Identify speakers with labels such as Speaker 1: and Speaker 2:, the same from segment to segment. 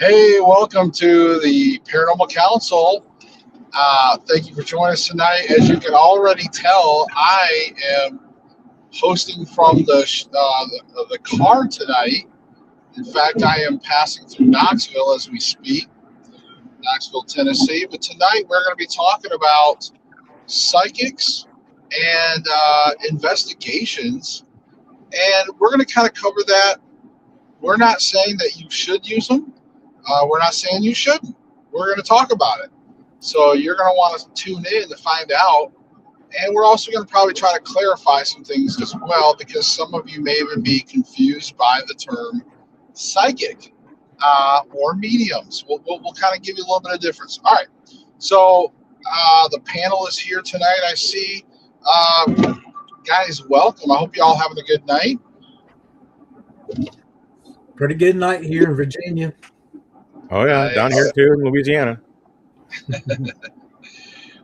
Speaker 1: Hey, welcome to the Paranormal Council. Thank you for joining us tonight. As you can already tell, I am hosting from the car tonight. In fact, I am passing through Knoxville as we speak, Knoxville, Tennessee. But tonight we're going to be talking about psychics and investigations, and we're going to kind of cover that. We're not saying that you should use them. We're not saying you shouldn't. We're going to talk about it. So you're going to want to tune in to find out. And we're also going to probably try to clarify some things as well, because some of you may even be confused by the term psychic or mediums. We'll kind of give you a little bit of difference. All right. So the panel is here tonight, I see. Guys, welcome. I hope you all having a good night.
Speaker 2: Pretty good night here in Virginia.
Speaker 3: Oh, yeah.
Speaker 1: Nice.
Speaker 3: Down here, too, in Louisiana.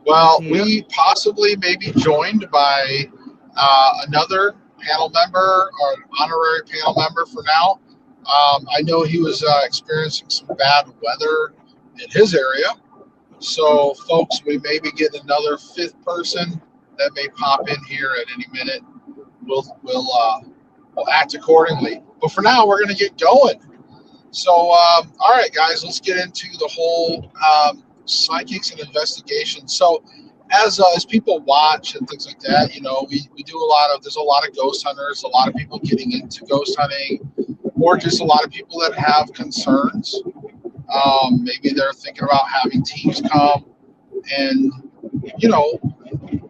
Speaker 1: Well, we possibly may be joined by another panel member or an honorary panel member for now. I know he was experiencing some bad weather in his area. So, folks, we may be getting another fifth person that may pop in here at any minute. We'll act accordingly. But for now, we're going to get going. So, all right, guys, let's get into the whole psychics and investigations. So, as people watch and things like that, you know, we do there's a lot of ghost hunters, a lot of people getting into ghost hunting, or just a lot of people that have concerns. Maybe they're thinking about having teams come, and, you know,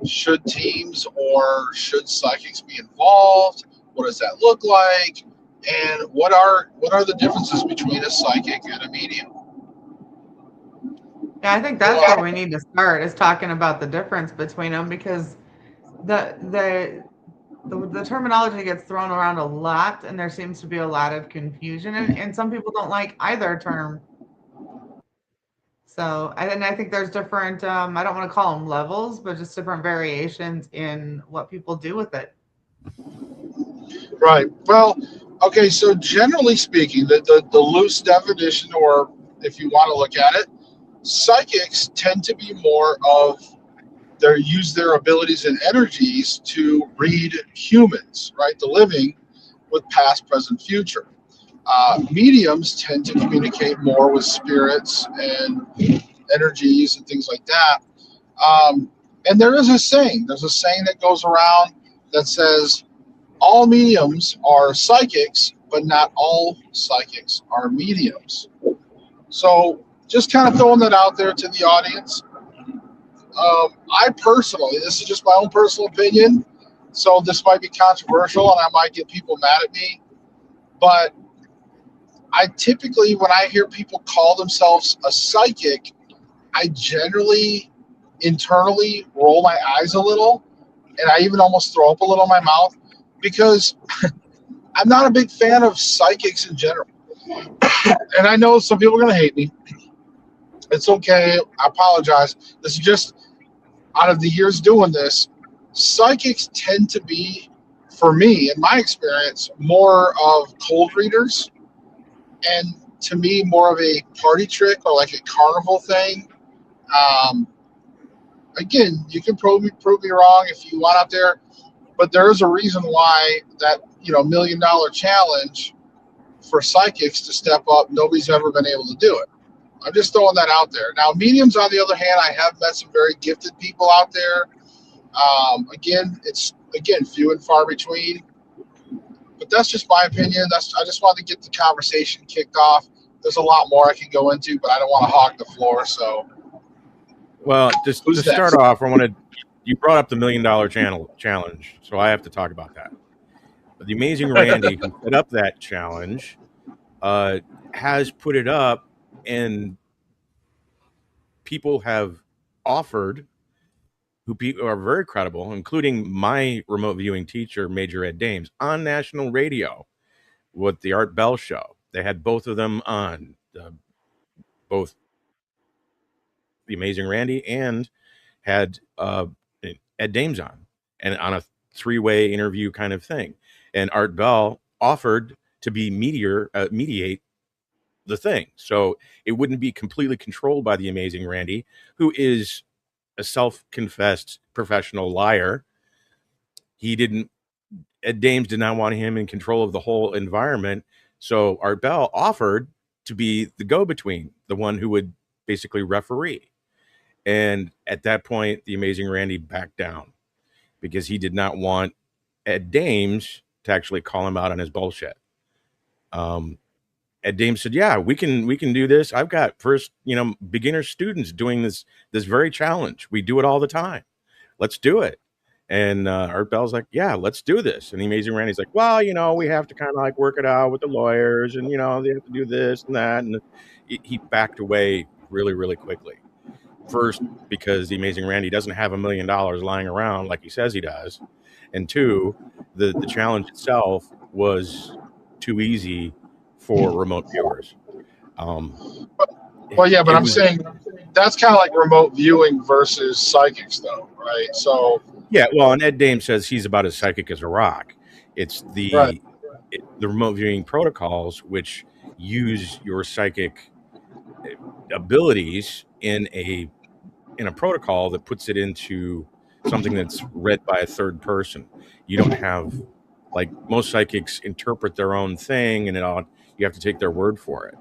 Speaker 1: should teams or should psychics be involved? What does that look like? And what are the differences between a psychic and a medium?
Speaker 4: Yeah, I think that's where we need to start, is talking about the difference between them, because the terminology gets thrown around a lot, and there seems to be a lot of confusion, and some people don't like either term. So, and I think there's different, I don't want to call them levels, but just different variations in what people do with it.
Speaker 1: Right. Well, okay, so generally speaking, the loose definition, or if you want to look at it, psychics tend to be more of use their abilities and energies to read humans, right? The living, with past, present, future. Mediums tend to communicate more with spirits and energies and things like that. And there's a saying that goes around that says, all mediums are psychics, but not all psychics are mediums. So just kind of throwing that out there to the audience. I personally, this is just my own personal opinion, so this might be controversial and I might get people mad at me, but I typically, when I hear people call themselves a psychic, I generally internally roll my eyes a little, and I even almost throw up a little in my mouth, because I'm not a big fan of psychics in general. And I know some people are going to hate me. It's okay. I apologize. This is just, out of the years doing this, psychics tend to be, for me, in my experience, more of cold readers, and to me, more of a party trick or like a carnival thing. Again, you can prove me wrong if you want out there, but there is a reason why that, $1 million challenge for psychics to step up, nobody's ever been able to do it. I'm just throwing that out there. Now, mediums, on the other hand, I have met some very gifted people out there. It's few and far between. But that's just my opinion. I just wanted to get the conversation kicked off. There's a lot more I can go into, but I don't want to hog the floor. So,
Speaker 3: well, just to start off, you brought up the $1 million challenge, so I have to talk about that. But the amazing Randy, who set up that challenge, has put it up, and people have offered, who are very credible, including my remote viewing teacher, Major Ed Dames, on national radio with the Art Bell show. They had both of them on, both the amazing Randy and had Ed Dames on, and on a three-way interview kind of thing. And Art Bell offered to be mediate the thing. So it wouldn't be completely controlled by the amazing Randy, who is a self-confessed professional liar. Ed Dames did not want him in control of the whole environment. So Art Bell offered to be the go-between, the one who would basically referee. And at that point, the amazing Randy backed down because he did not want Ed Dames to actually call him out on his bullshit. Ed Dames said, "Yeah, we can do this. I've got beginner students doing this very challenge. We do it all the time. Let's do it." And Art Bell's like, "Yeah, let's do this." And the amazing Randy's like, "Well, we have to kind of like work it out with the lawyers, and they have to do this and that." And he backed away really, really quickly. First, because the amazing Randy doesn't have $1 million lying around like he says he does, and two, the challenge itself was too easy for remote viewers.
Speaker 1: Well, yeah, but I'm saying that's kind of like remote viewing versus psychics, though, right? So
Speaker 3: yeah, well, and Ed Dames says he's about as psychic as a rock. It's the remote viewing protocols which use your psychic abilities in a protocol that puts it into something that's read by a third person. You don't have, like, most psychics interpret their own thing, and you have to take their word for it.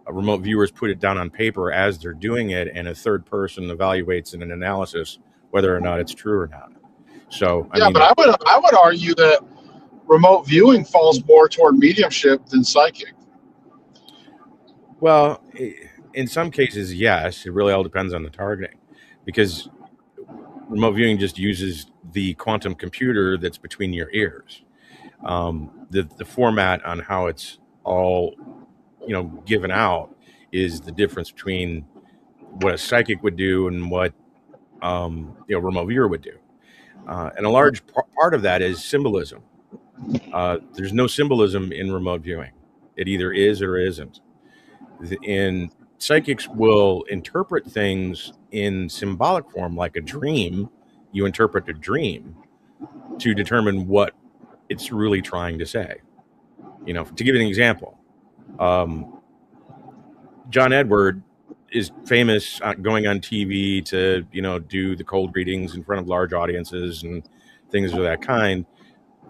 Speaker 3: Remote viewers put it down on paper as they're doing it, and a third person evaluates in an analysis whether or not it's true or not. So
Speaker 1: but I would argue that remote viewing falls more toward mediumship than psychic.
Speaker 3: Well, in some cases, yes. It really all depends on the targeting, because remote viewing just uses the quantum computer that's between your ears. The format on how it's all given out is the difference between what a psychic would do and what remote viewer would do, and a large part of that is symbolism. There's no symbolism in remote viewing. It either is or isn't. And psychics will interpret things in symbolic form, like a dream. You interpret a dream to determine what it's really trying to say. To give you an example, John Edward is famous going on TV to, do the cold readings in front of large audiences and things of that kind.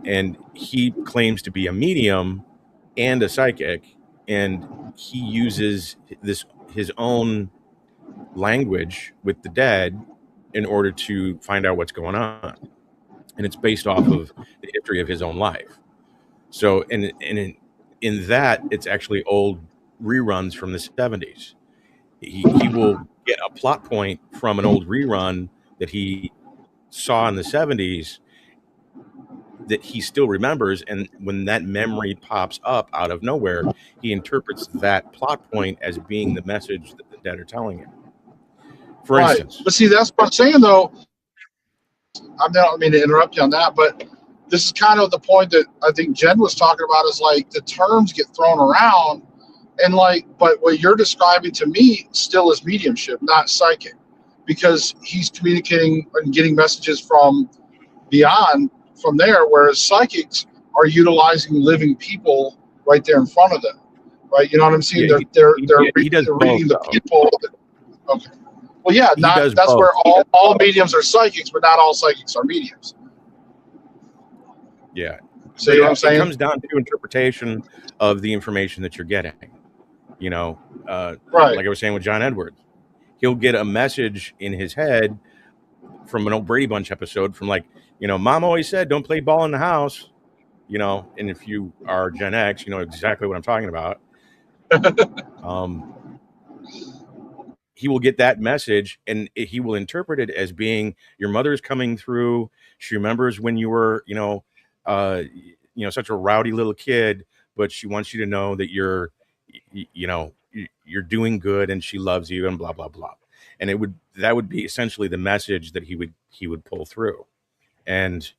Speaker 3: And he claims to be a medium and a psychic, and he uses his own language with the dead in order to find out what's going on. And it's based off of the history of his own life. So, in that, it's actually old reruns from the 70s. He will get a plot point from an old rerun that he saw in the 70s that he still remembers, and when that memory pops up out of nowhere, he interprets that plot point as being the message that the dead are telling him. For instance.
Speaker 1: But see, that's what I'm saying, though. I don't mean to interrupt you on that, but this is kind of the point that I think Jen was talking about, is like the terms get thrown around, and but what you're describing to me still is mediumship, not psychic, because he's communicating and getting messages from beyond from there, whereas psychics are utilizing living people right there in front of them, right? You know what I'm saying?
Speaker 3: Yeah,
Speaker 1: they're reading the people. Okay. Well, yeah, that's both. Where all mediums are psychics, but not all psychics are mediums.
Speaker 3: Yeah.
Speaker 1: See what I'm saying?
Speaker 3: It comes down to interpretation of the information that you're getting. Right. Like I was saying with John Edwards, he'll get a message in his head from an old Brady Bunch episode from Mom always said, don't play ball in the house, and if you are Gen X, you know exactly what I'm talking about. He will get that message, and he will interpret it as being, your mother's coming through. She remembers when you were, such a rowdy little kid, but she wants you to know that you're doing good and she loves you and blah, blah, blah. And that would be essentially the message that he would pull through. And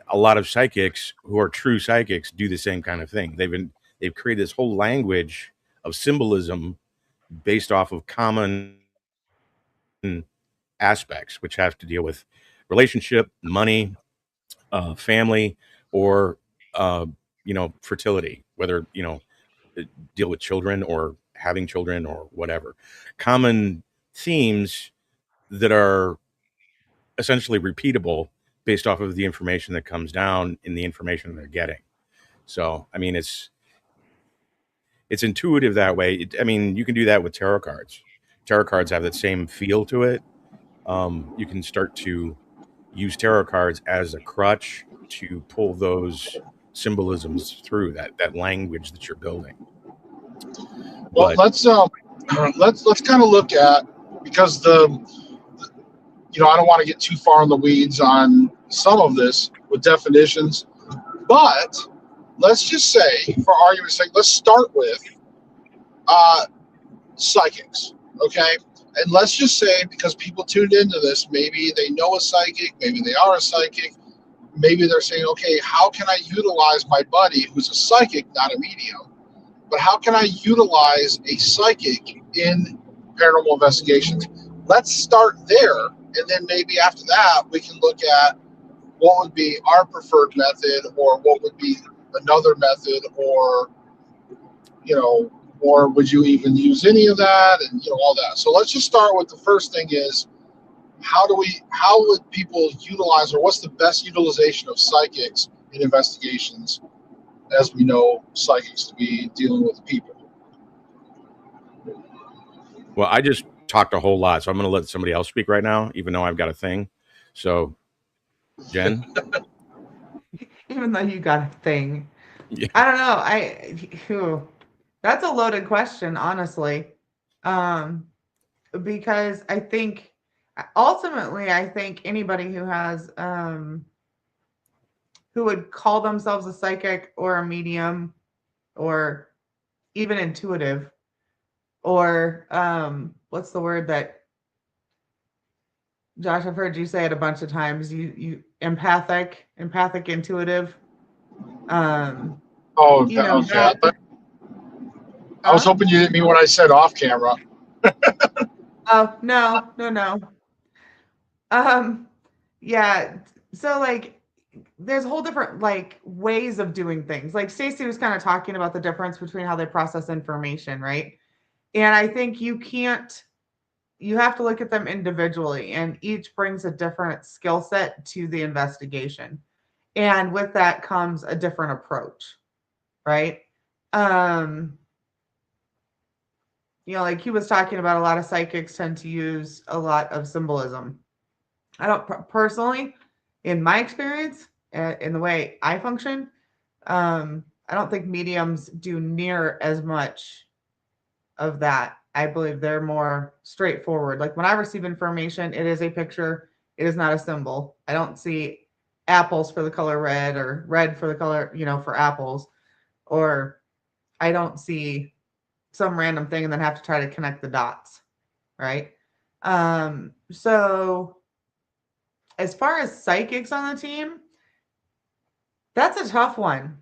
Speaker 3: a lot of psychics who are true psychics do the same kind of thing. They've created this whole language of symbolism based off of common aspects, which have to deal with relationship, money, family, or fertility, whether deal with children or having children or whatever. Common themes that are essentially repeatable based off of the information that comes down in the information they're getting. So, I mean, it's intuitive that way. I mean, you can do that with tarot cards. Tarot cards have that same feel to it. You can start to use tarot cards as a crutch to pull those symbolisms through that language that you're building.
Speaker 1: Well,
Speaker 3: But
Speaker 1: let's kind of look at, because I don't want to get too far in the weeds on some of this with definitions, but let's just say, for argument's sake, let's start with psychics, okay? And let's just say, because people tuned into this, maybe they know a psychic, maybe they are a psychic, maybe they're saying, okay, how can I utilize my buddy who's a psychic, not a medium, but how can I utilize a psychic in paranormal investigations? Let's start there, and then maybe after that, we can look at what would be our preferred method, or what would be another method, or, or would you even use any of that, and all that. So let's just start with the first thing is, how would people utilize, or what's the best utilization of psychics in investigations, as we know psychics to be dealing with people?
Speaker 3: well, I just talked a whole lot, so I'm going to let somebody else speak right now, even though I've got a thing. So, Jen?
Speaker 4: Even though you got a thing.
Speaker 3: Yeah.
Speaker 4: I don't know. That's a loaded question, honestly. Because I think ultimately, anybody who has who would call themselves a psychic or a medium or even intuitive, or what's the word that, Josh, I've heard you say it a bunch of times, you empathic, intuitive.
Speaker 1: Okay. I was hoping you didn't mean what I said off camera.
Speaker 4: Oh, no. Yeah. So there's a whole different ways of doing things. Like Stacey was kind of talking about the difference between how they process information, right? And I think you have to look at them individually, and each brings a different skill set to the investigation. And with that comes a different approach, right? Like he was talking about, a lot of psychics tend to use a lot of symbolism. I don't personally, in my experience, in the way I function, I don't think mediums do near as much of that. I believe they're more straightforward. Like when I receive information, it is a picture. It is not a symbol. I don't see apples for the color red, or red for the color, for apples, or I don't see some random thing and then have to try to connect the dots, right? So as far as psychics on the team, that's a tough one.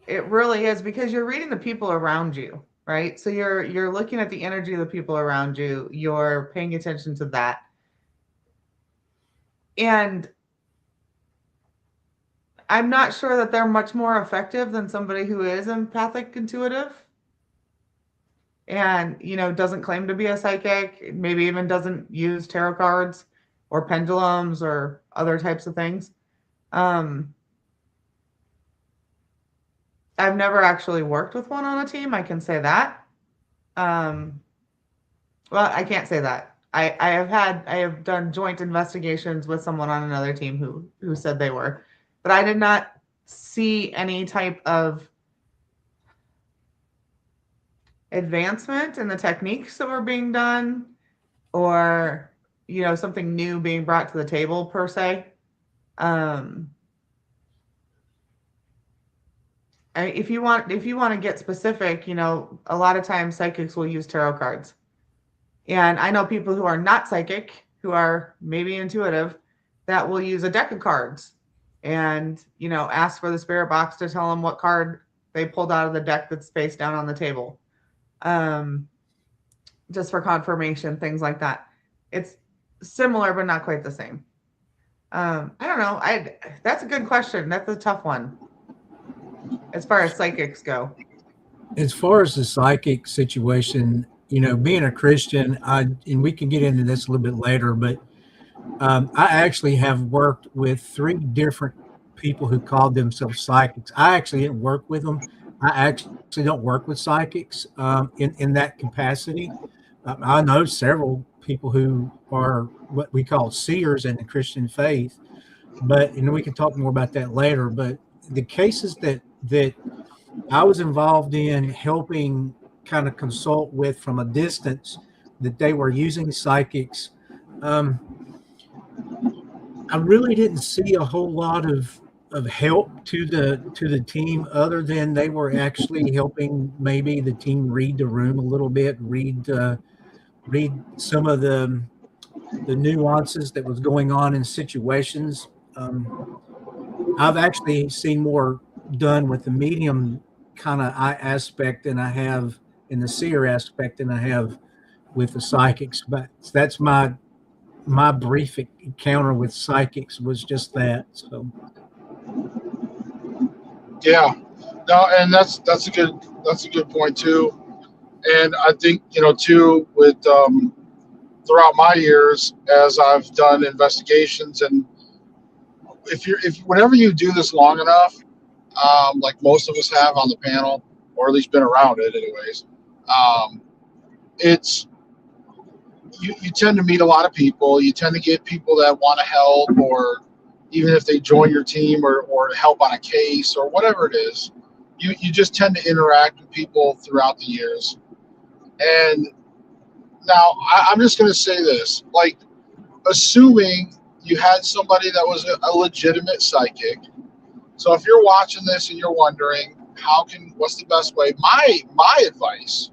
Speaker 4: It really is, because you're reading the people around you, right? So you're looking at the energy of the people around you. You're paying attention to that. And I'm not sure that they're much more effective than somebody who is empathic intuitive and, doesn't claim to be a psychic, maybe even doesn't use tarot cards or pendulums or other types of things. I've never actually worked with one on a team. I can say that. Well, I can't say that. I have done joint investigations with someone on another team who said they were, but I did not see any type of advancement in the techniques that were being done, or something new being brought to the table per se. If you want to get specific, a lot of times psychics will use tarot cards. And I know people who are not psychic, who are maybe intuitive, that will use a deck of cards and, ask for the spirit box to tell them what card they pulled out of the deck that's face down on the table. Just for confirmation, things like that. It's similar, but not quite the same. I don't know. That's a good question. That's a tough one as far as psychics go.
Speaker 2: As far as the psychic situation, being a Christian, and we can get into this a little bit later, but I actually have worked with three different people who called themselves psychics. I actually didn't work with them. I actually don't work with psychics in that capacity. I know several people who are what we call seers in the Christian faith, but we can talk more about that later. But the cases that I was involved in helping kind of consult with from a distance that they were using psychics. Um, I really didn't see a whole lot of help to the team other than they were actually helping maybe the team read the room a little bit, read some of the nuances that was going on in situations. I've actually seen more done with the medium kind of aspect than I have in the seer aspect than I have with the psychics. But that's my brief encounter with psychics was just that. So
Speaker 1: Yeah, no, and that's a good point too. And I think too with throughout my years as I've done investigations, and if whenever you do this long enough, like most of us have on the panel, or at least been around it anyways, it's you tend to meet a lot of people. You tend to get people that want to help, or even if they join your team or help on a case or whatever it is, you just tend to interact with people throughout the years. And now I'm just going to say this, like, assuming you had somebody that was a legitimate psychic. So if you're watching this and you're wondering what's the best way, my advice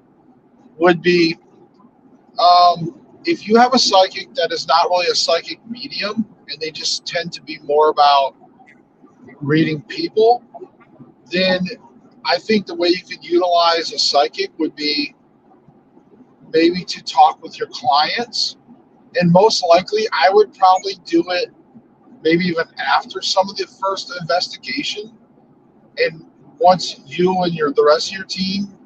Speaker 1: would be, if you have a psychic that is not really a psychic medium and they just tend to be more about reading people, then I think the way you could utilize a psychic would be maybe to talk with your clients. And most likely, I would probably do it maybe even after some of the first investigation. And once you and the rest of your team,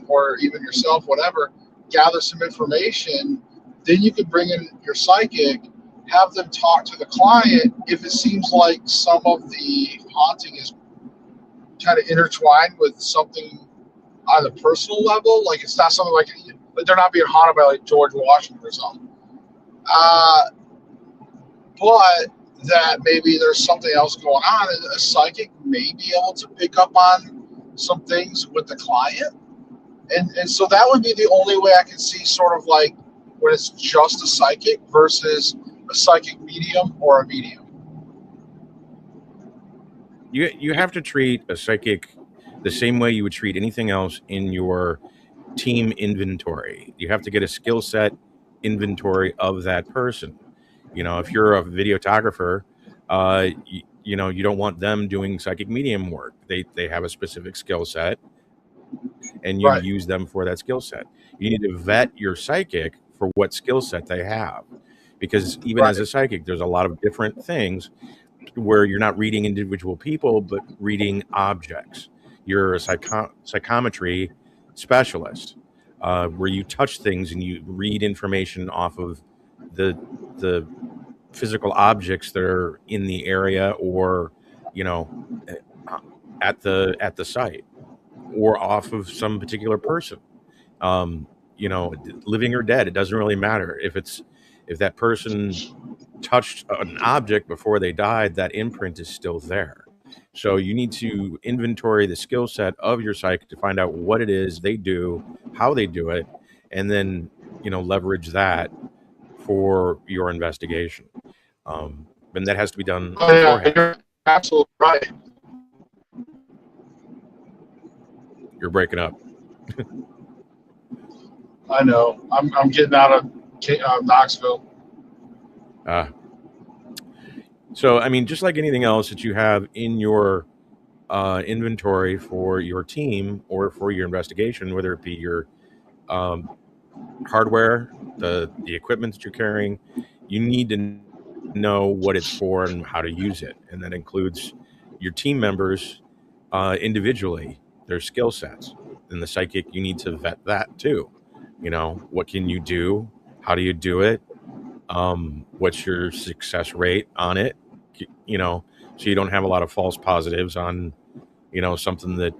Speaker 1: or even yourself, whatever, gather some information, then you could bring in your psychic, have them talk to the client. If it seems like some of the haunting is kind of intertwined with something on the personal level, like it's not something like they're not being haunted by like George Washington or something, but that maybe there's something else going on, and a psychic may be able to pick up on some things with the client. And so that would be the only way I can see, sort of like when it's just a psychic versus a psychic medium or a medium.
Speaker 3: You have to treat a psychic the same way you would treat anything else in your team inventory. You have to get a skill set inventory of that person. If you're a videographer, you don't want them doing psychic medium work. They have a specific skill set, and you
Speaker 1: Right.
Speaker 3: use them for that skill set. You need to vet your psychic for what skill set they have, because even as a psychic, there's a lot of different things where you're not reading individual people, but reading objects. You're a psychometry specialist, where you touch things and you read information off of the physical objects that are in the area, or at the site, or off of some particular person. Living or dead, it doesn't really matter. If that person touched an object before they died, that imprint is still there. So you need to inventory the skill set of your psychic to find out what it is they do, how they do it, and then leverage that for your investigation. And that has to be done beforehand.
Speaker 1: You're absolutely right.
Speaker 3: You're breaking up.
Speaker 1: I know. I'm getting out of Knoxville.
Speaker 3: So, I mean, just like anything else that you have in your inventory for your team or for your investigation, whether it be your hardware, the equipment that you're carrying, you need to know what it's for and how to use it. And that includes your team members individually, their skill sets. and the psychic, you need to vet that too. You know, what can you do? How do you do it? What's your success rate on it? You know, so you don't have a lot of false positives on, you know, something that,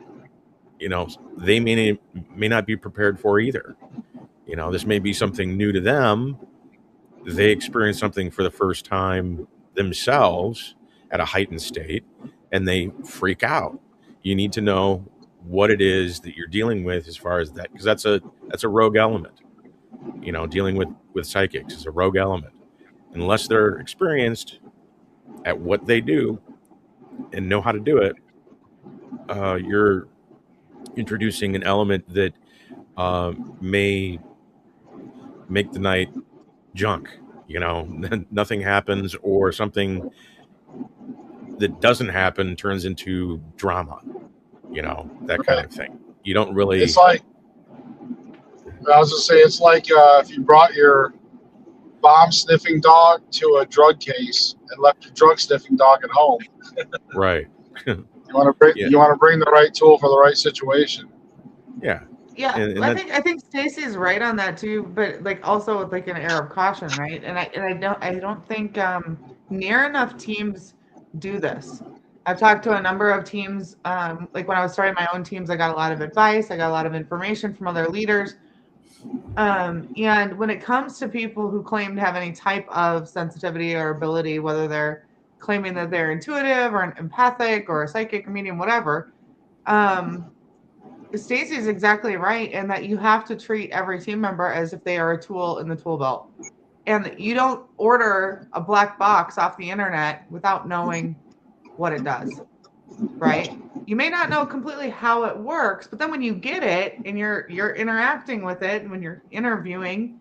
Speaker 3: you know, they may not be prepared for either. You know, this may be something new to them. They experience something for the first time themselves at a heightened state, and they freak out. You need to know what it is that you're dealing with as far as that, because that's a rogue element. You know, dealing with psychics is a rogue element. Unless they're experienced at what they do and know how to do it, you're introducing an element that may make the night junk. You know, nothing happens, or something that doesn't happen turns into drama. You know, that kind of thing. You don't really.
Speaker 1: It's like, I was gonna say, it's like if you brought your bomb sniffing dog to a drug case and left your drug sniffing dog at home.
Speaker 3: Right.
Speaker 1: You want to bring you want to bring the right tool for the right situation.
Speaker 3: Yeah.
Speaker 4: Yeah,
Speaker 3: And
Speaker 4: I think Stacey's right on that too, but like also with like an air of caution, right? And I don't think near enough teams do this. I've talked to a number of teams. Like when I was starting my own teams, I got a lot of advice. I got a lot of information from other leaders. And when it comes to people who claim to have any type of sensitivity or ability, whether they're claiming that they're intuitive or an empathic or a psychic or medium, whatever, Stacey is exactly right in that you have to treat every team member as if they are a tool in the tool belt. And you don't order a black box off the internet without knowing what it does, right? You may not know completely how it works, but then when you get it and you're interacting with it, when you're interviewing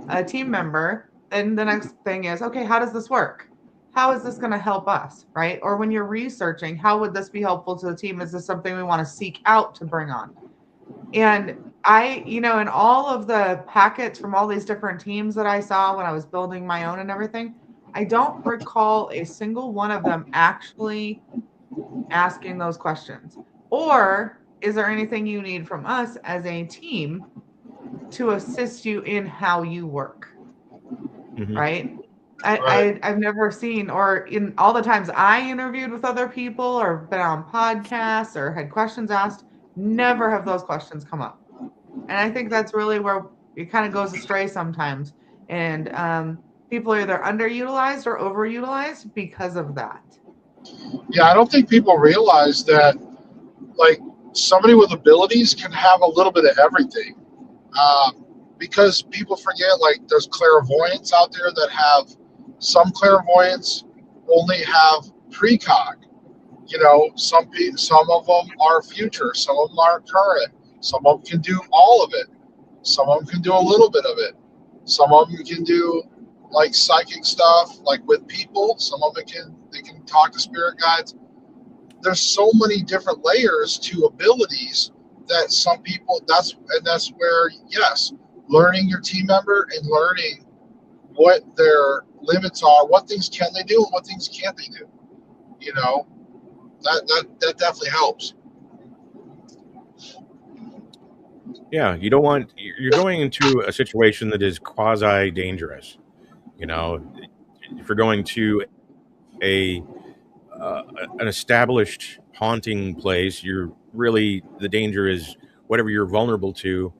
Speaker 4: a team member, then the next thing is, okay, how does this work? How is this going to help us, right? Or when you're researching, how would this be helpful to the team? Is this something we want to seek out to bring on? And in all of the packets from all these different teams that I saw when I was building my own and everything, I don't recall a single one of them actually asking those questions. Or is there anything you need from us as a team to assist you in how you work?
Speaker 3: Mm-hmm.
Speaker 4: Right? I've never seen, or in all the times I interviewed with other people or been on podcasts or had questions asked, never have those questions come up. And I think that's really where it kind of goes astray sometimes. And people are either underutilized or overutilized because of that.
Speaker 1: Yeah, I don't think people realize that, like, somebody with abilities can have a little bit of everything. Because people forget, like, there's clairvoyants out there that have some clairvoyants only have precog. You know, some of them are future, some of them are current, some of them can do all of it, some of them can do a little bit of it, some of them can do like psychic stuff, like with people. Some of it they can talk to spirit guides. There's so many different layers to abilities that some people. That's where, yes, learning your team member and learning what their limits are, what things can they do and what things can't they do. You know, that definitely helps.
Speaker 3: Yeah, you don't want, you're going into a situation that is quasi dangerous. You know, if you're going to an established haunting place, you're really, the danger is whatever you're vulnerable to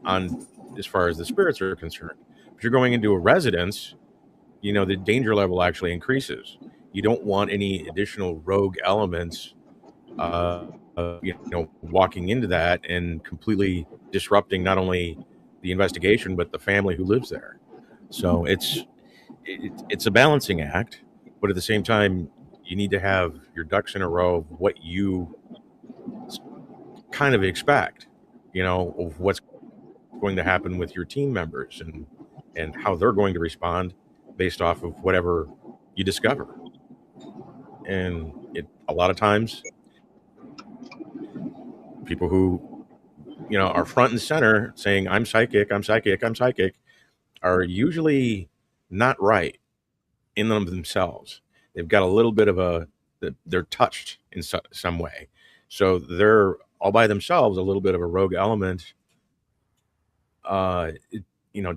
Speaker 3: on as far as the spirits are concerned. If you're going into a residence, you know, the danger level actually increases. You don't want any additional rogue elements, walking into that and completely disrupting not only the investigation but the family who lives there. So it's a balancing act, but at the same time, you need to have your ducks in a row of what you kind of expect, you know, of what's going to happen with your team members and how they're going to respond based off of whatever you discover. And a lot of times, people who, you know, are front and center saying, I'm psychic, I'm psychic, I'm psychic, are usually not right in them themselves. They've got a little bit of they're touched in some way. So they're all by themselves a little bit of a rogue element,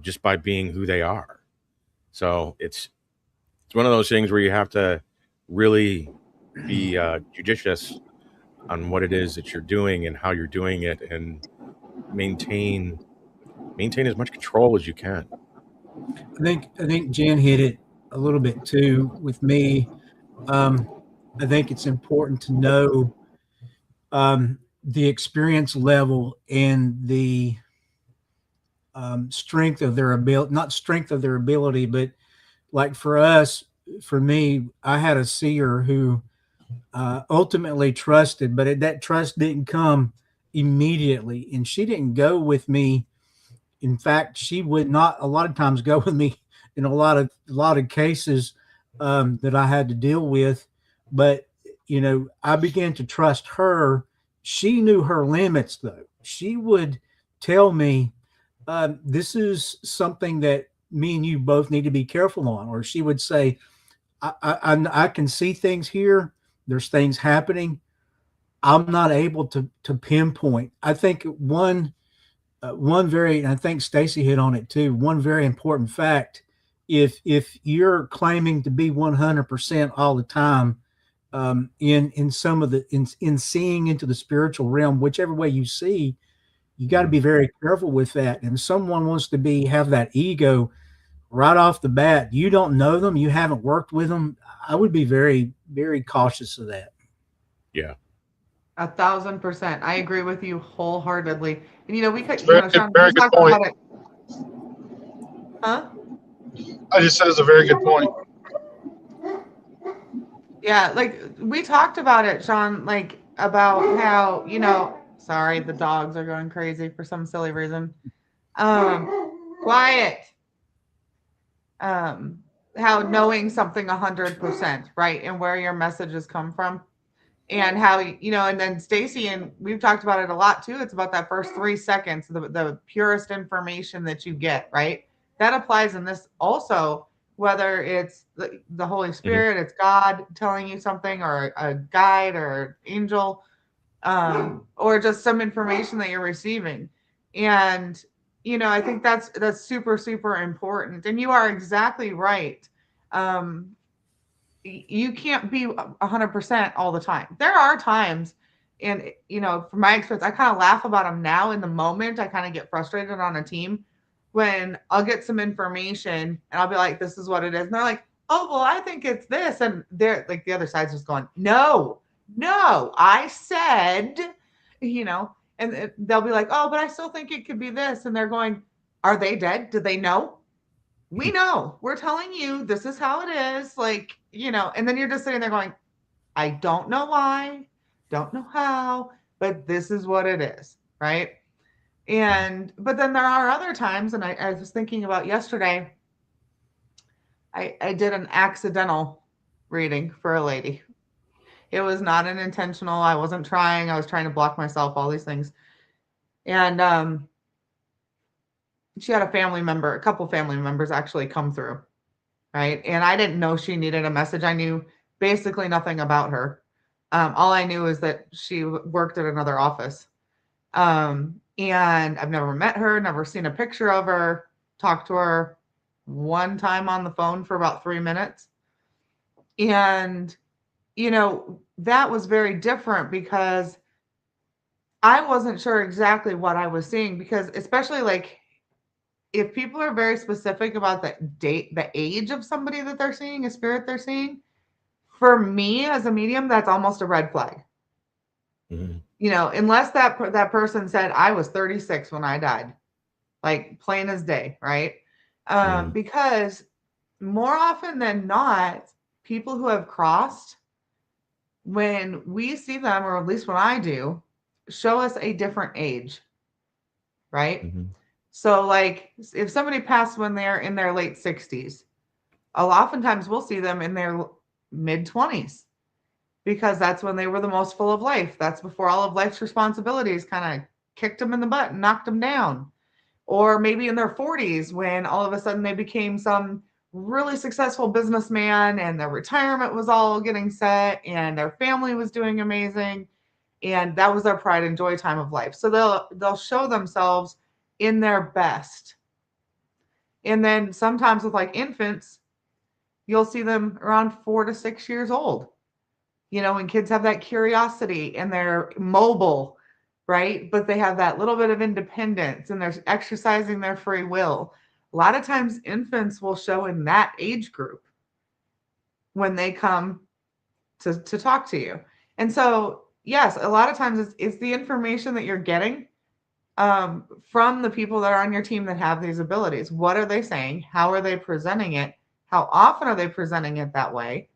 Speaker 3: just by being who they are. So it's one of those things where you have to really be judicious on what it is that you're doing and how you're doing it, and maintain as much control as you can.
Speaker 2: I think Jen hit it a little bit too with me. I think it's important to know the experience level and the strength of their ability, not strength of their ability, but like for me, I had a seer who ultimately trusted, but that trust didn't come immediately. And she didn't go with me. In fact, she would not a lot of times go with me in a lot of cases that I had to deal with. But, I began to trust her. She knew her limits, though. She would tell me, this is something that me and you both need to be careful on. Or she would say, I can see things here. There's things happening. I'm not able to pinpoint. I think one very, and I think Stacy hit on it too. One very important fact: if you're claiming to be 100% all the time, in some of the in seeing into the spiritual realm, whichever way you see, you got to be very careful with that. And if someone wants to have that ego right off the bat, you don't know them, you haven't worked with them, I would be very, very cautious of that.
Speaker 3: Yeah.
Speaker 4: 1,000%. I agree with you wholeheartedly. And we could,
Speaker 1: Sean,
Speaker 4: we talked about it. Huh?
Speaker 1: I just said it's a very good point.
Speaker 4: Yeah, like we talked about it, Sean, like about how, sorry, the dogs are going crazy for some silly reason. Quiet. How knowing something 100%, right? And where your messages come from. And how, and then Stacy, and we've talked about it a lot too. It's about that first 3 seconds, the purest information that you get, right? That applies in this also, whether it's the Holy Spirit, it's God telling you something, or a guide or angel, or just some information that you're receiving. And, I think that's super, super important. And you are exactly right. You can't be 100% all the time. There are times, and from my experience, I kind of laugh about them now. In the moment, I kind of get frustrated on a team when I'll get some information and I'll be like, this is what it is. And they're like, oh, well, I think it's this. And they're like, the other side's just going, no, I said, and they'll be like, oh, but I still think it could be this. And they're going, are they dead? Do they know? We know. We're telling you this is how it is. Like, and then you're just sitting there going, I don't know why, don't know how, but this is what it is. Right. But then there are other times, and I was thinking about yesterday, I did an accidental reading for a lady. It was not an intentional. I wasn't trying. I was trying to block myself, all these things. And, she had a couple family members actually come through, right? And I didn't know she needed a message. I knew basically nothing about her. All I knew is that she worked at another office. And I've never met her, never seen a picture of her, talked to her one time on the phone for about 3 minutes. And, that was very different because I wasn't sure exactly what I was seeing, because especially like, if people are very specific about the age of somebody that they're seeing, a spirit they're seeing, for me as a medium, that's almost a red flag. Mm-hmm. Unless that person said, I was 36 when I died, like plain as day, right? Because more often than not, people who have crossed, when we see them, or at least when I do, show us a different age, right? Mm-hmm. So like if somebody passed when they're in their late 60s, oftentimes we'll see them in their mid 20s, because that's when they were the most full of life. That's before all of life's responsibilities kind of kicked them in the butt and knocked them down. Or maybe in their 40s, when all of a sudden they became some really successful businessman and their retirement was all getting set and their family was doing amazing. and that was their pride and joy time of life. So they'll show themselves in their best. And then sometimes with like infants, you'll see them around 4 to 6 years old. You know, when kids have that curiosity and they're mobile, right? But they have that little bit of independence and they're exercising their free will. A lot of times infants will show in that age group when they come to talk to you. And so, yes, a lot of times it's the information that you're getting from the people that are on your team that have these abilities. What are they saying? How are they presenting it? How often are they presenting it that way?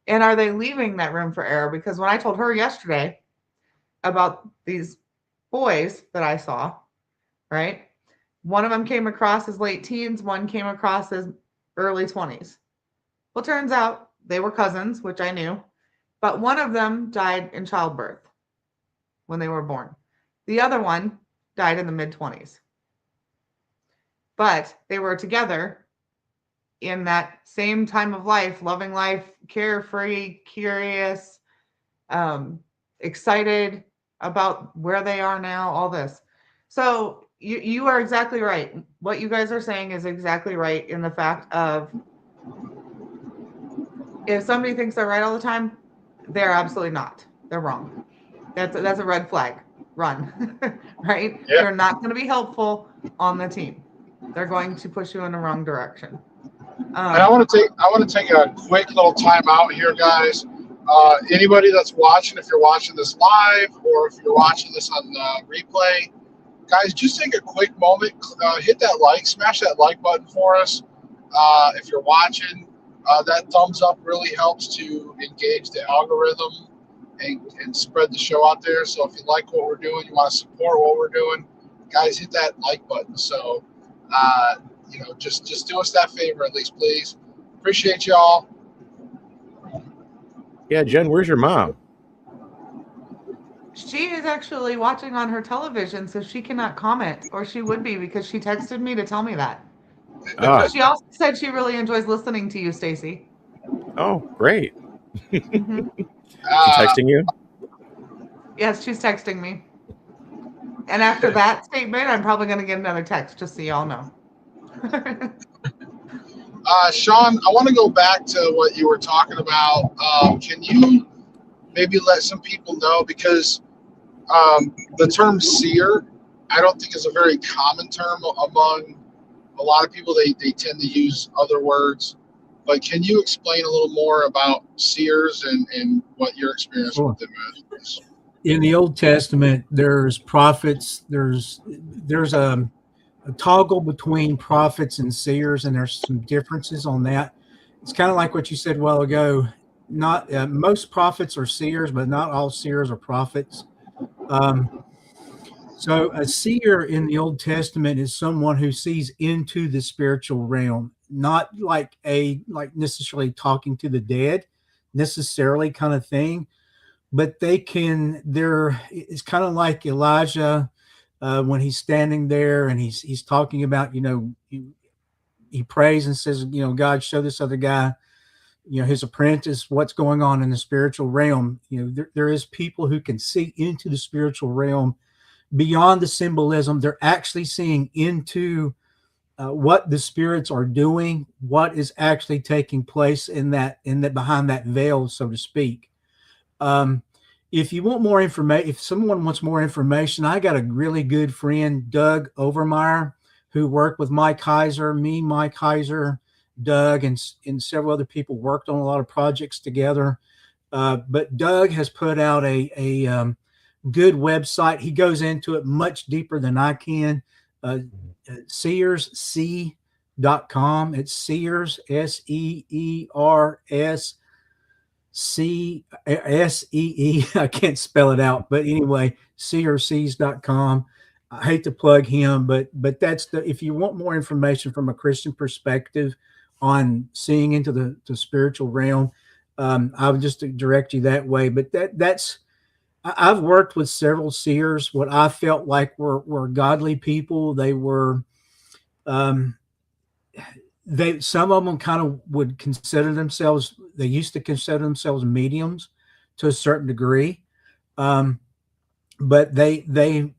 Speaker 4: And are they leaving that room for error? Because when I told her yesterday about these boys that I saw, right? One of them came across as late teens, one came across as early 20s. Well, turns out they were cousins, which I knew, but one of them died in childbirth when they were born. The other one died in the mid-20s. But they were together in that same time of life, loving life, carefree, curious, excited about where they are now, all this. So you are exactly right. What you guys are saying is exactly right in the fact of if somebody thinks they're right all the time, they're absolutely not. They're wrong. That's a red flag. Run, right?
Speaker 1: Yeah.
Speaker 4: They're not going to be helpful on the team. They're going to push you in the wrong direction.
Speaker 1: And I want to take a quick little time out here, guys. Anybody that's watching, if you're watching this live or if you're watching this on replay, guys, just take a quick moment, hit that like, smash that like button for us. If you're watching, that thumbs up really helps to engage the algorithm and spread the show out there. So if you like what we're doing, you want to support what we're doing, guys, hit that like button. So, just do us that favor at least, please. Appreciate y'all.
Speaker 3: Yeah, Jen, where's your mom?
Speaker 4: She is actually watching on her television, so she cannot comment, or she would be because she texted me to tell me that. She also said she really enjoys listening to you, Stacy.
Speaker 3: Oh, great.
Speaker 4: Mm-hmm.
Speaker 3: She texting you?
Speaker 4: Yes, she's texting me. And after that statement, I'm probably going to get another text, just so y'all know.
Speaker 1: Sean, I want to go back to what you were talking about. Can you maybe let some people know, because the term seer, I don't think is a very common term among a lot of people. They tend to use other words. But can you explain a little more about seers and what your experience
Speaker 2: Sure.
Speaker 1: with them is?
Speaker 2: In the Old Testament, there's prophets. There's a toggle between prophets and seers, and there's some differences on that. It's kind of like what you said a while ago. Not most prophets are seers, but not all seers are prophets. So a seer in the Old Testament is someone who sees into the spiritual realm, not like necessarily talking to the dead, necessarily kind of thing, but it's kind of like Elijah when he's standing there and he's talking about, he prays and says, God, show this other guy, his apprentice, what's going on in the spiritual realm. There is people who can see into the spiritual realm beyond the symbolism. They're actually seeing into what the spirits are doing, what is actually taking place in that behind that veil, so to speak. If you want more information, if someone wants more information, I got a really good friend, Doug Overmeyer, who worked with Mike Heiser, Mike Heiser, Doug, and several other people worked on a lot of projects together. But Doug has put out a good website. He goes into it much deeper than I can. Seers.com. It's Seers, SEERS, I can't spell it out, but anyway, seers.com. I hate to plug him, but that's if you want more information from a Christian perspective on seeing into the spiritual realm, I would just direct you that way. But that's I've worked with several seers. What I felt like were godly people. They were, some of them kind of would consider themselves. They used to consider themselves mediums to a certain degree. but they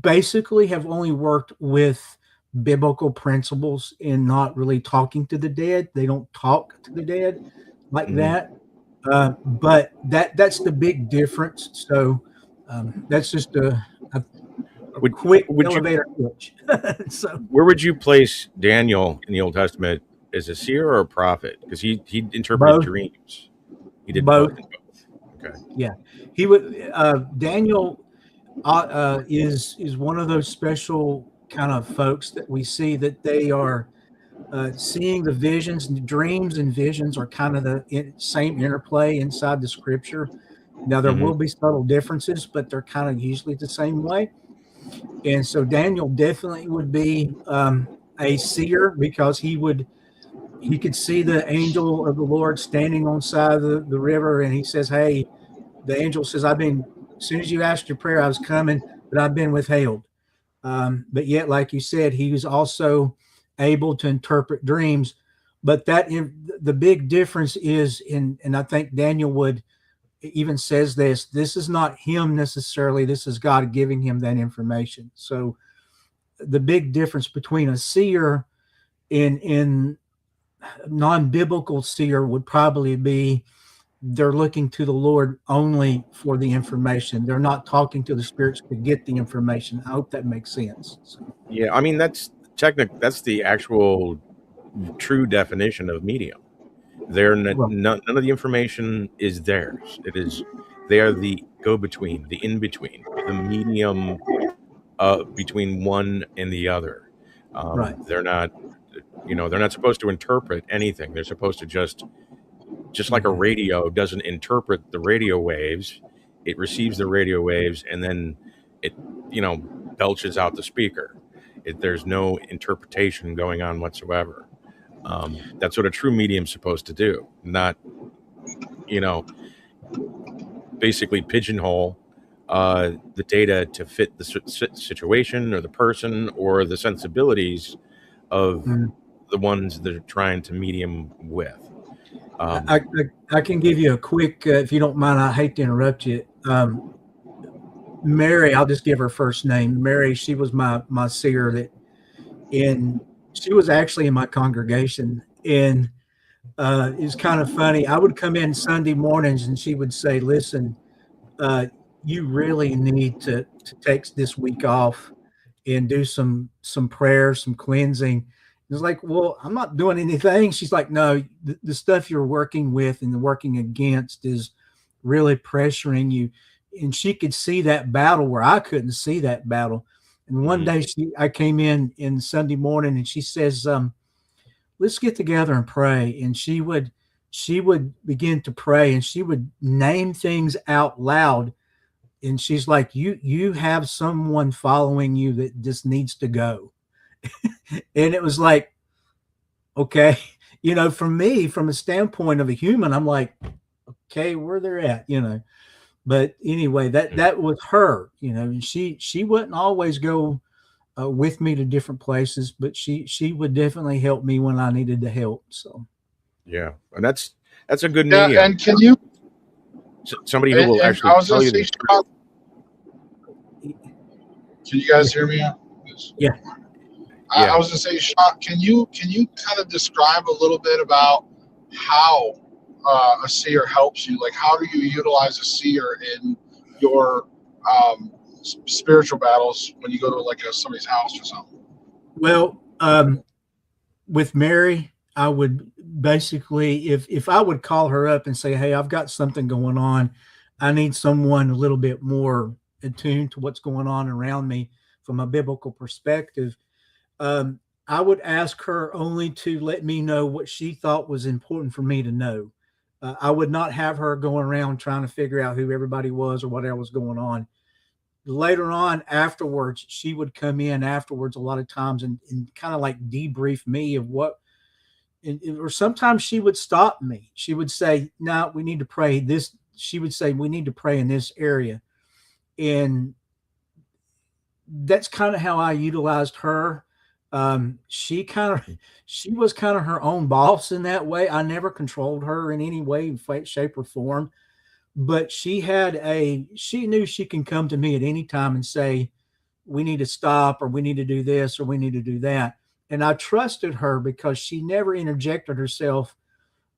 Speaker 2: basically have only worked with biblical principles and not really talking to the dead. They don't talk to the dead like that. But that's the big difference. So that's just a
Speaker 3: Would
Speaker 2: quick
Speaker 3: would you
Speaker 2: elevator pitch. So
Speaker 3: where would you place Daniel in the Old Testament, as a seer or a prophet? Because he interpreted
Speaker 2: both,
Speaker 3: dreams. He did
Speaker 2: both,
Speaker 3: both. Okay.
Speaker 2: yeah. He would. Daniel is one of those special kind of folks that we see that they are seeing the visions. And dreams and visions are kind of the same interplay inside the scripture. Now there
Speaker 3: Hmm.
Speaker 2: will be subtle differences, but they're kind of usually the same way. And so Daniel definitely would be a seer because he could see the angel of the Lord standing on the side of the river, and he says, "Hey," the angel says, as soon as you asked your prayer, I was coming, but I've been withheld." But yet, like you said, he was also able to interpret dreams. But the big difference is and I think Daniel would even says this is not him necessarily. This is God giving him that information. So the big difference between a seer and non-biblical seer would probably be they're looking to the Lord only for the information. They're not talking to the spirits to get the information. I hope that makes sense. So,
Speaker 3: Yeah, I mean that's That's the actual true definition of medium.
Speaker 2: well,
Speaker 3: None of the information is theirs. They are the go between, the in between, the medium between one and the other.
Speaker 2: right.
Speaker 3: They're not, they're not supposed to interpret anything. They're supposed to just like a radio doesn't interpret the radio waves, it receives the radio waves and then it, belches out the speaker. There's no interpretation going on whatsoever. That's what a true medium's supposed to do, not, you know, basically pigeonhole the data to fit the situation or the person or the sensibilities of
Speaker 2: Mm.
Speaker 3: the ones that are trying to medium with.
Speaker 2: I, I can give you a quick, if you don't mind, I hate to interrupt you. Mary, I'll just give her first name. Mary, she was my seer and she was actually in my congregation. And it's kind of funny. I would come in Sunday mornings and she would say, "Listen, you really need to take this week off and do some prayers, some cleansing." It's like, "Well, I'm not doing anything." She's like, "No, the stuff you're working with and the working against is really pressuring you." And she could see that battle where I couldn't see that battle. And one day I came in Sunday morning and she says, "Let's get together and pray." And she would begin to pray and she would name things out loud. And she's like, you have someone following you that just needs to go. And it was like, okay, from me, from a standpoint of a human, I'm like, okay, where they're at. But anyway, that was her, and she wouldn't always go with me to different places, but she would definitely help me when I needed the help. So
Speaker 3: Yeah, and that's a good
Speaker 1: Yeah,
Speaker 3: medium.
Speaker 1: and can you?
Speaker 3: Somebody who will
Speaker 1: And
Speaker 3: actually
Speaker 1: I was
Speaker 3: tell
Speaker 1: going
Speaker 3: you
Speaker 1: to
Speaker 3: the
Speaker 1: say,
Speaker 3: truth.
Speaker 1: can you guys hear me?
Speaker 2: yeah.
Speaker 1: I was going to say, Sean, can you kind of describe a little bit about how a seer helps you? Like, how do you utilize a seer in your spiritual battles when you go to like somebody's house or something?
Speaker 2: Well, with Mary, I would basically, if I would call her up and say, "Hey, I've got something going on. I need someone a little bit more attuned to what's going on around me from a biblical perspective," I would ask her only to let me know what she thought was important for me to know. I would not have her going around trying to figure out who everybody was or whatever was going on. Later on, afterwards, she would come in afterwards a lot of times and kind of like debrief me of what, or sometimes she would stop me. She would say, "No, we need to pray this." She would say, "We need to pray in this area." And that's kind of how I utilized her. She was kind of her own boss in that way. I never controlled her in any way, shape, or form. but she knew she can come to me at any time and say, we need to stop, or we need to do this, or we need to do that. And I trusted her because she never interjected herself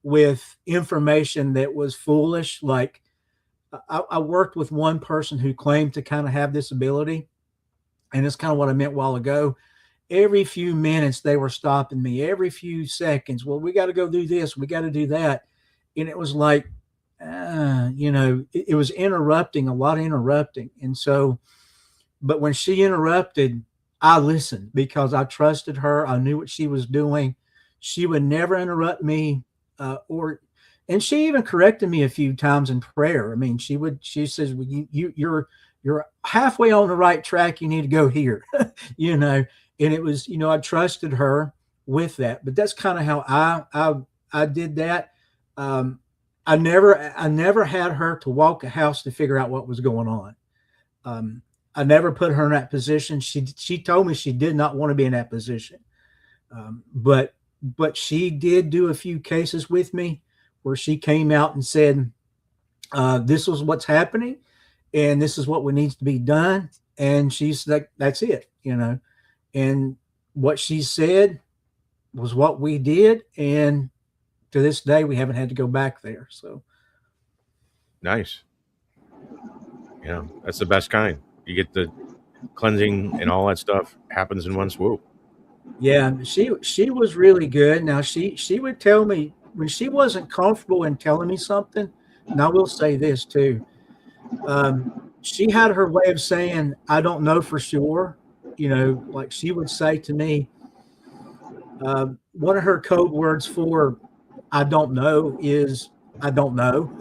Speaker 2: with information that was foolish. Like I worked with one person who claimed to kind of have this ability. And it's kind of what I meant a while ago. Every few minutes, they were stopping me, every few seconds. Well, we got to go do this. We got to do that. And it was like, it was interrupting, a lot of interrupting. And so, but when she interrupted, I listened because I trusted her. I knew what she was doing. She would never interrupt me, and she even corrected me a few times in prayer. I mean, she says, well, you're halfway on the right track. You need to go here, and it was, I trusted her with that. But that's kind of how I did that. I never had her to walk a house to figure out what was going on. I never put her in that position. She told me she did not want to be in that position. But she did do a few cases with me where she came out and said, this was what's happening and this is what needs to be done. And she's like, that's it, and what she said was what we did. And to this day, we haven't had to go back there. So
Speaker 3: nice. That's the best kind. You get the cleansing and all that stuff happens in one swoop.
Speaker 2: Yeah, she was really good. Now she would tell me when she wasn't comfortable in telling me something. And I will say this too. She had her way of saying, I don't know for sure. Like she would say to me, one of her code words for I don't know is I don't know.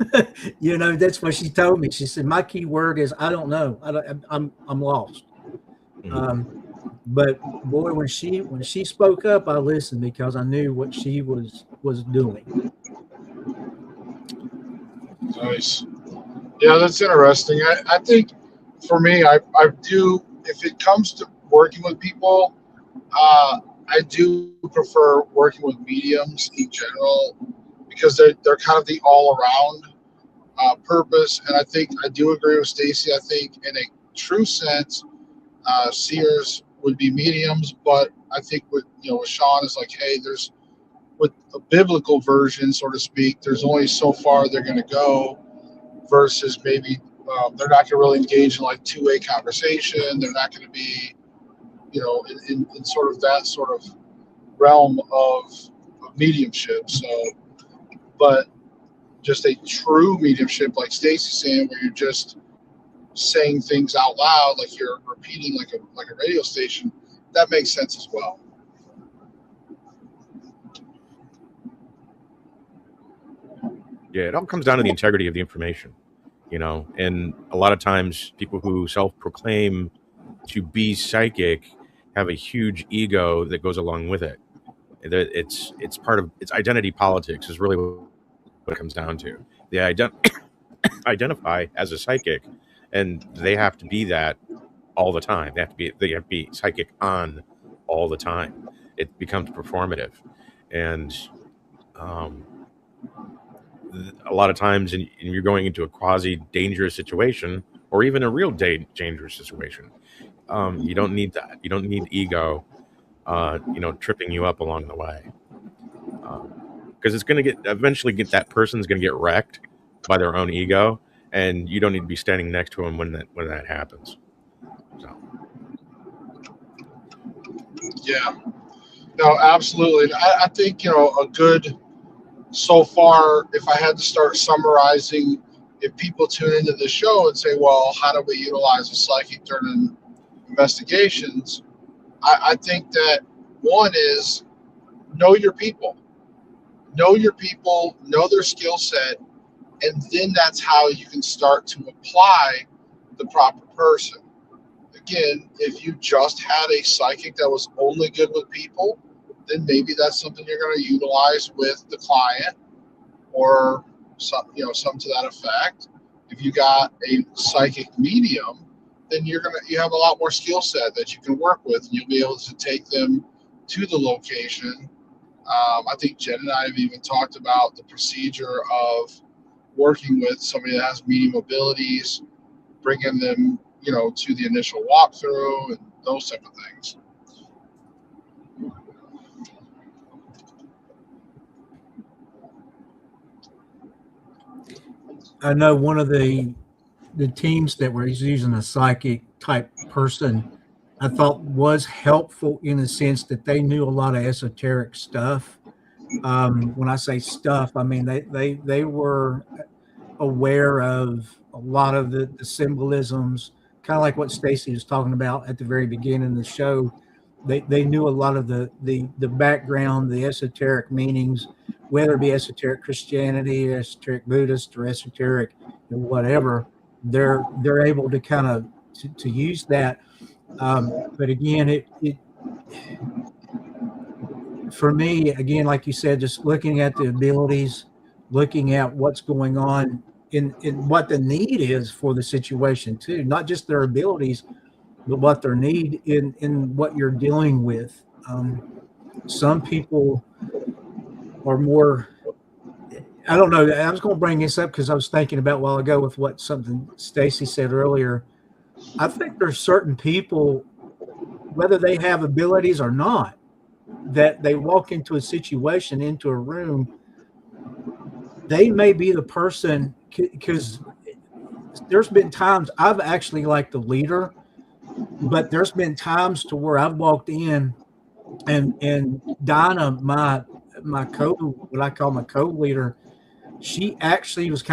Speaker 2: That's what she told me. She said, my key word is I don't know. I'm lost.
Speaker 3: Mm-hmm.
Speaker 2: But boy, when she spoke up, I listened because I knew what she was doing.
Speaker 1: Nice. Yeah, that's interesting. I think for me, I do, if it comes to working with people, I do prefer working with mediums in general because they're kind of the all around purpose. And I do agree with Stacy. I think in a true sense, seers would be mediums, but I think with Sean is like, hey, there's with a biblical version, so to speak, there's only so far they're going to go versus maybe they're not going to really engage in like two-way conversation. They're not going to be, in sort of that sort of realm of mediumship. So, but just a true mediumship, like Stacy's saying, where you're just saying things out loud, like you're repeating like a radio station, that makes sense as well.
Speaker 3: Yeah, it all comes down to the integrity of the information, and a lot of times people who self-proclaim to be psychic have a huge ego that goes along with it. It's part of it's identity politics is really what it comes down to. They identify as a psychic, and they have to be that all the time. They have to be psychic on all the time. It becomes performative, and a lot of times, and you're going into a quasi dangerous situation, or even a real dangerous situation. You don't need that. You don't need ego, tripping you up along the way, because it's going to eventually that person's going to get wrecked by their own ego, and you don't need to be standing next to them when that happens. So.
Speaker 1: Yeah, no, absolutely. I think a good so far. If I had to start summarizing, if people tune into the show and say, "Well, how do we utilize a psychic during investigations?" I think that one is know your people, know their skill set, and then that's how you can start to apply the proper person. Again, if you just had a psychic that was only good with people, then maybe that's something you're going to utilize with the client or something to that effect. If you got a psychic medium, then you have a lot more skill set that you can work with, and you'll be able to take them to the location. I think Jen and I have even talked about the procedure of working with somebody that has medium abilities, bringing them, to the initial walkthrough and those type of things.
Speaker 2: I know one of the teams that were using a psychic type person, I thought was helpful in the sense that they knew a lot of esoteric stuff. When I say stuff, I mean they were aware of a lot of the symbolisms, kind of like what Stacy was talking about at the very beginning of the show. They knew a lot of the background, the esoteric meanings, whether it be esoteric Christianity, esoteric Buddhist, or esoteric whatever. They're able to kind of to use that. But again, it for me, again, like you said, just looking at the abilities, looking at what's going on in what the need is for the situation too, not just their abilities, but what their need in what you're dealing with. Some people are more, I don't know. I was going to bring this up because I was thinking about a while ago with what something Stacy said earlier. I think there's certain people, whether they have abilities or not, that they walk into a situation, into a room, they may be the person, because there's been times I've actually liked the leader, but there's been times to where I've walked in and Donna, my what I call my co-leader, she actually was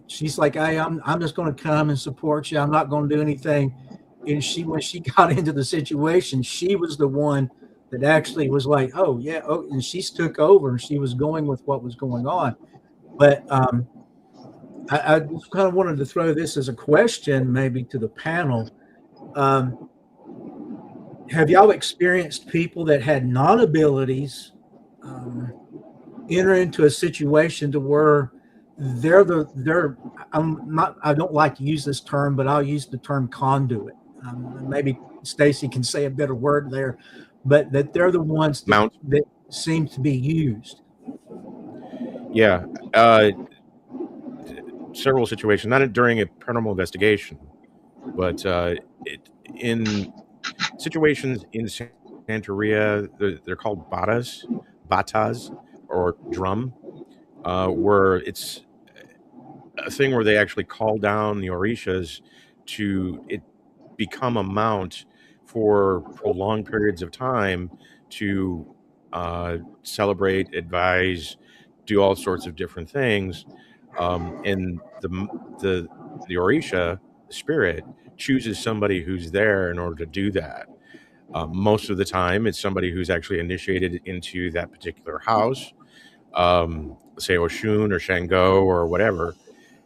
Speaker 2: she's like, hey, I'm just going to come and support you. I'm not going to do anything. And when she got into the situation, she was the one that actually was like, oh yeah, and she took over and she was going with what was going on. But I just kind of wanted to throw this as a question, maybe to the panel. Have y'all experienced people that had non-abilities enter into a situation to where I don't like to use this term, but I'll use the term conduit. Maybe Stacy can say a better word there, but that they're the ones that seem to be used.
Speaker 3: Yeah. Several situations, not during a paranormal investigation, but in situations in Santeria, they're called batas, or drum, where it's a thing where they actually call down the orishas to become a mount for prolonged periods of time to celebrate, advise, do all sorts of different things. And the orisha, the spirit, chooses somebody who's there in order to do that. Most of the time, it's somebody who's actually initiated into that particular house, say Oshun or Shango or whatever.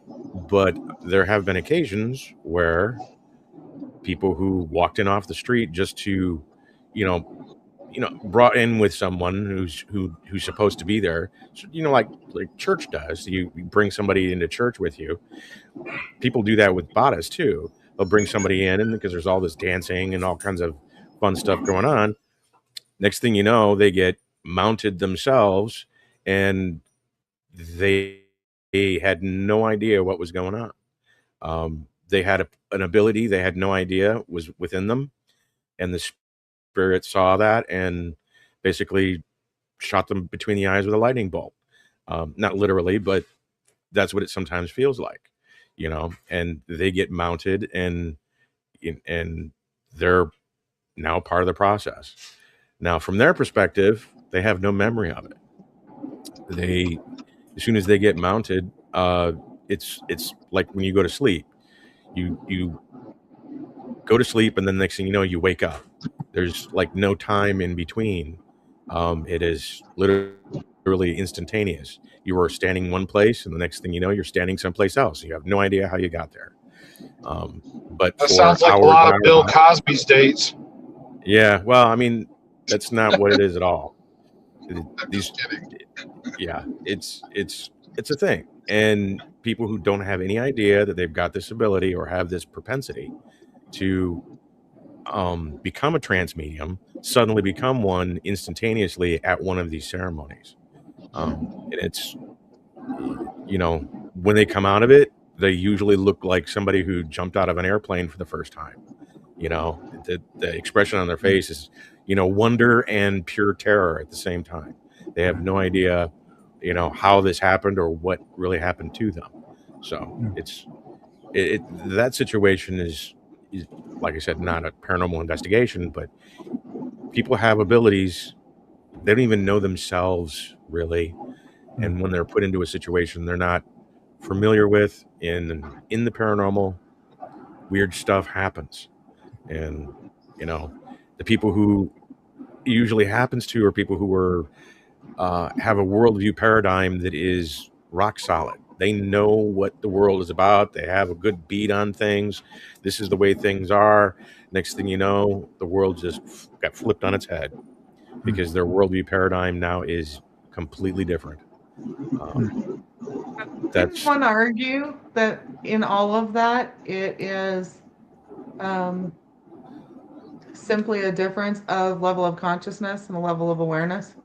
Speaker 3: But there have been occasions where people who walked in off the street just to, brought in with someone who's supposed to be there, like church does. You bring somebody into church with you. People do that with badas too. They'll bring somebody in, and because there's all this dancing and all kinds of fun stuff going on, next thing you know, they get mounted themselves, and they had no idea what was going on. They had an ability they had no idea was within them, and the spirit saw that and basically shot them between the eyes with a lightning bolt. Not literally, but that's what it sometimes feels like, and they get mounted, and they're now part of the process. Now, from their perspective, they have no memory of it. As soon as they get mounted, it's like when you go to sleep. You go to sleep, and then next thing you know, you wake up. There's like no time in between. It is literally instantaneous. You were standing one place, and the next thing you know, you're standing someplace else. You have no idea how you got there. But
Speaker 1: that sounds like a lot of Bill Cosby's dates.
Speaker 3: Yeah, well, I mean, that's not what it is at all.
Speaker 1: I'm just kidding.
Speaker 3: Yeah, it's a thing, and people who don't have any idea that they've got this ability or have this propensity to become a trance medium suddenly become one instantaneously at one of these ceremonies. And it's, when they come out of it, they usually look like somebody who jumped out of an airplane for the first time. The expression on their face is, wonder and pure terror at the same time. They have no idea, how this happened or what really happened to them. So that situation is, like I said, not a paranormal investigation, but people have abilities. They don't even know themselves really. And when they're put into a situation they're not familiar with in the paranormal, weird stuff happens. And the people who it usually happens to are people who are have a worldview paradigm that is rock solid. They know what the world is about. They have a good beat on things. This is the way things are. Next thing you know, the world just got flipped on its head because their worldview paradigm now is completely different.
Speaker 4: That's want to argue that in all of that, it is simply a difference of level of consciousness and a level of awareness,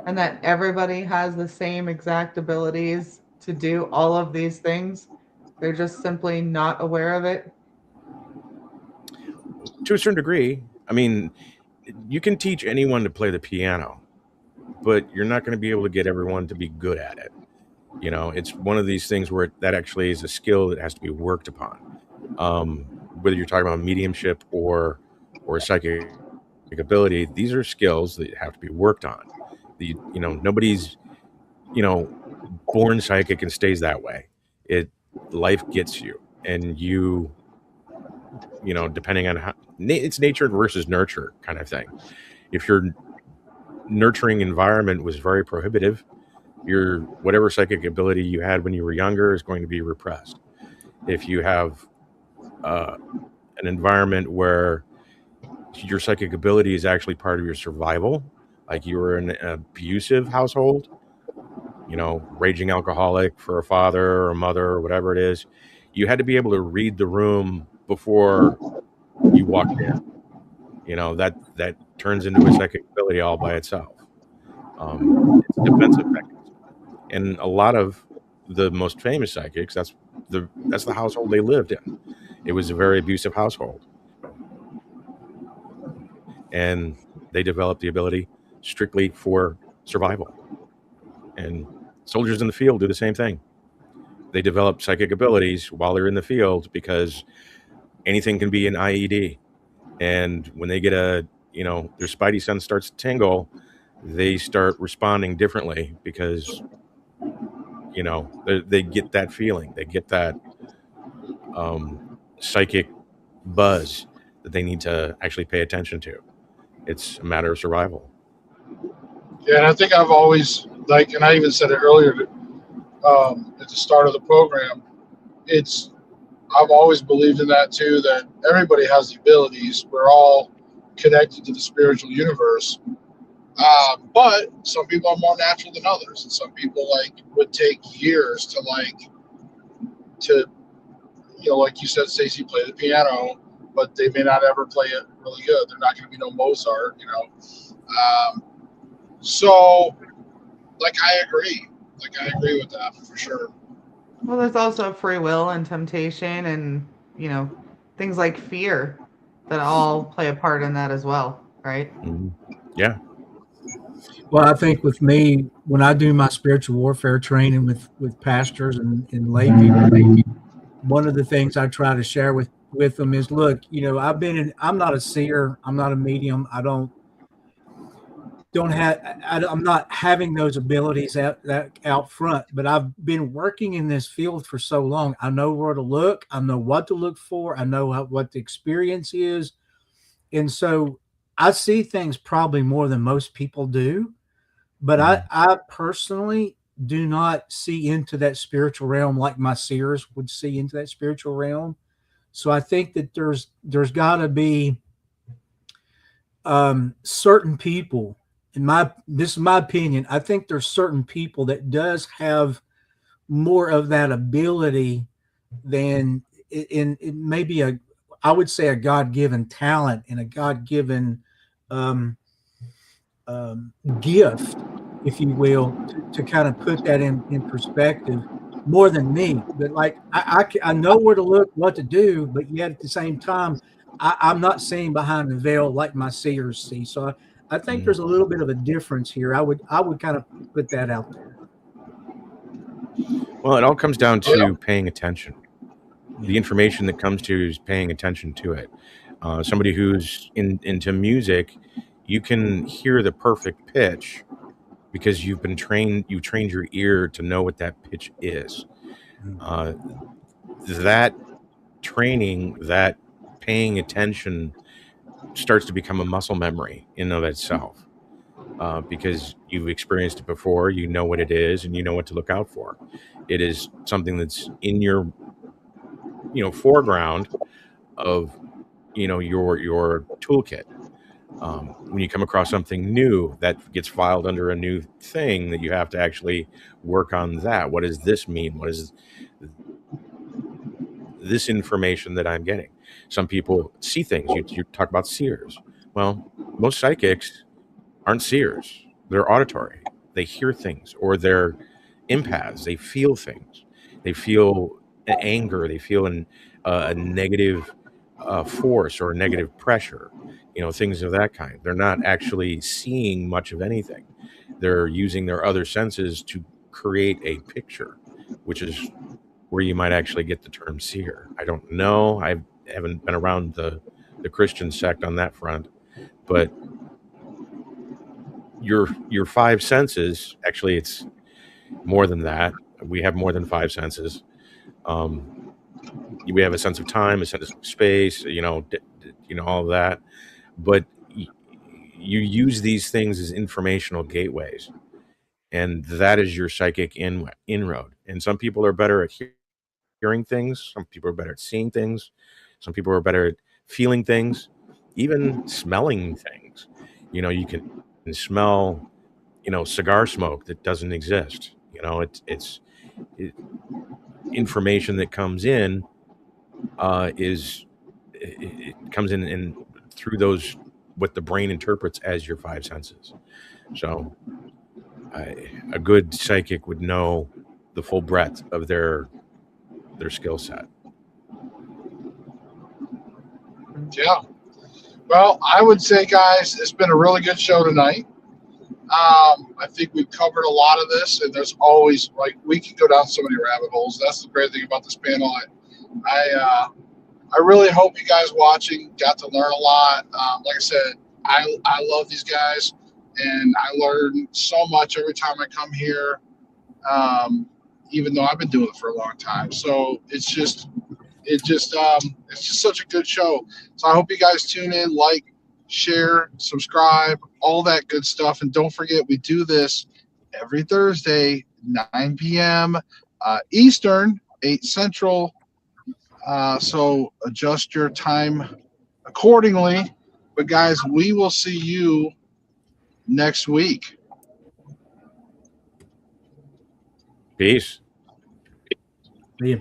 Speaker 4: and that everybody has the same exact abilities to do all of these things. They're just simply not aware of it.
Speaker 3: To a certain degree, I mean, you can teach anyone to play the piano, but you're not going to be able to get everyone to be good at it. It's one of these things where that actually is a skill that has to be worked upon. Whether you're talking about mediumship or psychic ability, these are skills that have to be worked on. Nobody's, born psychic and stays that way. Life gets you, and depending on how it's nature versus nurture kind of thing. If your nurturing environment was very prohibitive, your whatever psychic ability you had when you were younger is going to be repressed. If you have an environment where your psychic ability is actually part of your survival, like you were in an abusive household, raging alcoholic for a father or a mother or whatever it is, you had to be able to read the room before you walked in. That turns into a psychic ability all by itself. It's a defensive mechanism. And a lot of the most famous psychics, that's the household they lived in. It was a very abusive household. And they developed the ability strictly for survival. And soldiers in the field do the same thing. They develop psychic abilities while they're in the field because anything can be an IED. And when they get their spidey sense starts to tingle, they start responding differently because they get that feeling, they get that psychic buzz that they need to actually pay attention to. It's a matter of survival.
Speaker 1: Yeah, and I think I've always, and I even said it earlier at the start of the program, I've always believed in that too, that everybody has the abilities. We're all connected to the spiritual universe. But some people are more natural than others, and some people would take years to like you said, Stacey, play the piano, but they may not ever play it really good. They're not going to be no Mozart, So, I agree. I agree with that for sure.
Speaker 4: Well, there's also free will and temptation and, things like fear that all play a part in that as well, right?
Speaker 3: Mm-hmm. Yeah.
Speaker 2: Well, I think with me, when I do my spiritual warfare training with pastors and lay people, one of the things I try to share with them is, look, I'm not a seer, I'm not a medium, I'm not having those abilities out front, but I've been working in this field for so long. I know where to look. I know what to look for. I know what the experience is. And so I see things probably more than most people do, but I personally do not see into that spiritual realm like my seers would see into that spiritual realm. So I think that there's got to be certain people. This is my opinion. I think there's certain people that does have more of that ability than in maybe I would say a God-given talent and a God-given gift, if you will, to kind of put that in perspective. more than me, but like I know where to look, what to do, but yet at the same time, I'm not seeing behind the veil like my seers see. So I think there's a little bit of a difference here. I would kind of put that out there.
Speaker 3: Well, it all comes down
Speaker 1: Yeah.
Speaker 3: to paying attention. The information that comes to you is paying attention to it. Somebody who's into music, you can hear the perfect pitch because you've been trained. You trained your ear to know what that pitch is. That training, that paying attention, starts to become a muscle memory in and of itself. Because you've experienced it before, you know what it is, and you know what to look out for. It is something that's in your, foreground of, your toolkit. When you come across something new that gets filed under a new thing, that you have to actually work on that. What does this mean? What is this information that I'm getting? Some people see things. You talk about seers. Well, most psychics aren't seers. They're auditory. They hear things, or they're empaths. They feel things. They feel anger. They feel a negative force or negative pressure, things of that kind. They're not actually seeing much of anything. They're using their other senses to create a picture, which is where you might actually get the term seer. I don't know. I haven't been around the Christian sect on that front, but your five senses, actually it's more than that. We have more than five senses. We have a sense of time, a sense of space, all of that. But you use these things as informational gateways, and that is your psychic inroad. And some people are better at hearing things. Some people are better at seeing things. Some people are better at feeling things, even smelling things. You can smell, cigar smoke that doesn't exist. It's information that comes in, it comes in through those, what the brain interprets as your five senses. So a good psychic would know the full breadth of their skill set.
Speaker 1: Yeah. Well, I would say, guys, it's been a really good show tonight. I think we've covered a lot of this, and there's always, like, we can go down so many rabbit holes. That's the great thing about this panel. I really hope you guys watching got to learn a lot. Like I said, I love these guys, and I learn so much every time I come here. Even though I've been doing it for a long time, so it's just such a good show. So I hope you guys tune in, like, share, subscribe, all that good stuff. And don't forget, we do this every Thursday, 9 p.m. Eastern, 8 Central. So adjust your time accordingly. But guys, we will see you next week.
Speaker 3: Peace.
Speaker 2: See ya.